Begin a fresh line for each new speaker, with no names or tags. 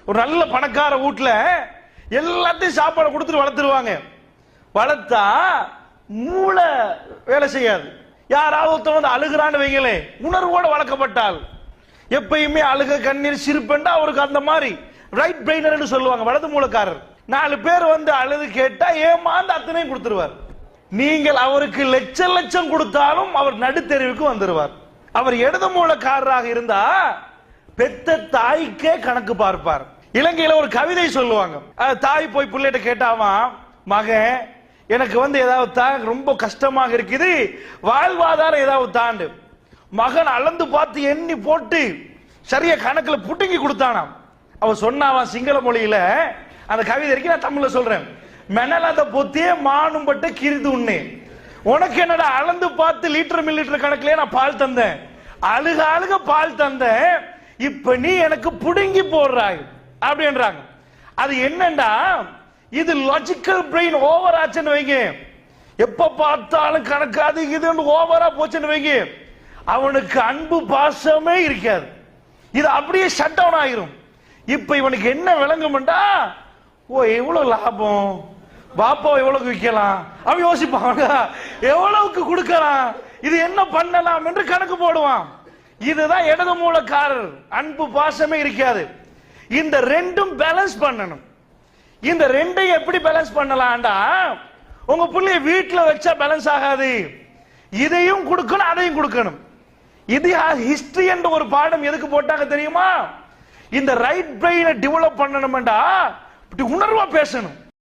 ஒரு நல்ல பணக்கார வீட்டுல எல்லாத்தையும் சாப்பாடு கொடுத்துட்டு வளர்த்துருவாங்க. வளர்த்தா மூளை வேலை செய்யாது. யாராவது ஒருத்தன் வந்து அழுகிறான்னு வைங்களே, உணர்வோட வளர்க்கப்பட்டால் எப்பயுமே அழுக கண்ணீர் சிரிப்புண்டா அவருக்கு அந்த மாதிரி ரைட் பிரெயினர் சொல்லுவாங்க, வலது மூலக்காரர். 4 பேர் வந்து அழுது கேட்டா ஏமாந்து அத்தனையும் கொடுத்துருவார். நீங்கள் அவருக்கு லட்சம் லட்சம் கொடுத்தாலும் அவர் நடுத்தெருவுக்கு வந்துருவார். அவர் இடது மூலக்காரராக இருந்தா பெத்த தாய்க்கே கணக்கு பார்ப்பார். இலங்கையில ஒரு கவிதை சொல்லுவாங்க. தாய் போய் பிள்ளைகிட்ட கேட்டாமா, மகன் எனக்கு வந்து ஏதாவது தான், ரொம்ப கஷ்டமாக இருக்குது, வாழ்வாதாரம் ஏதாவது தாண்டு. மகன் அளந்து பார்த்து எண்ணி போட்டு சரியா கணக்குல புட்டுங்கி கொடுத்தானாம். அவ சொன்னாவான் சிங்கள மொழியில, அந்த கவிதை இருக்கு, நான் தமிழ்ல சொல்றேன். மெனலாத பொத்தியே மானும் பட்டு கிரிது உண்ணே, உனக்கு என்னடா அளந்து பார்த்து லிட்டர் மில் லிட்டர் கணக்குலயே நான் பால் தந்தேன், அழுக அழுக பால் தந்தேன், இப்ப நீ எனக்கு புடுங்கி போடுறாய் அப்படின்றாங்க. அது என்னண்டா, இது லாஜிக்கல் பிரெயின் ஓவர் ஆச்சுன்னு வைங்க, எப்ப பார்த்தாலும் கணக்கு அது இது ஓவரா போச்சுன்னு வைங்க, அவனுக்கு அன்பு பாசமே இருக்காது. இது அப்படியே ஷட் டவுன் ஆகிரும். இப்ப இவனுக்கு என்ன விளங்கும்டா, ஓ எவ்வளவு லாபம், பாப்பா எவ்வளவுக்கு விற்கலாம், அவன் யோசிப்பான், எவ்வளவுக்கு கொடுக்கலாம், இது என்ன பண்ணலாம் என்று கணக்கு போடுவான். இதுதான் இடது மூலக்காரர், அன்பு பாசமே இருக்காது. இந்த ரெண்டும் பேலன்ஸ் பண்ணணும். இந்த ரெண்டையும் எப்படி பேலன்ஸ் பண்ணலாம்டா, உங்க பிள்ளைய வீட்டுல வச்சா பேலன்ஸ் ஆகாது. இதையும் கொடுக்கணும் அதையும் கொடுக்கணும். இது ஹிஸ்டரி என்ற ஒரு பாடம் எதுக்கு போட்டாங்க தெரியுமா? இந்த ரைட் பிரெயினை டெவலப் பண்ணணும்டா, உணர்வா பேசணும்.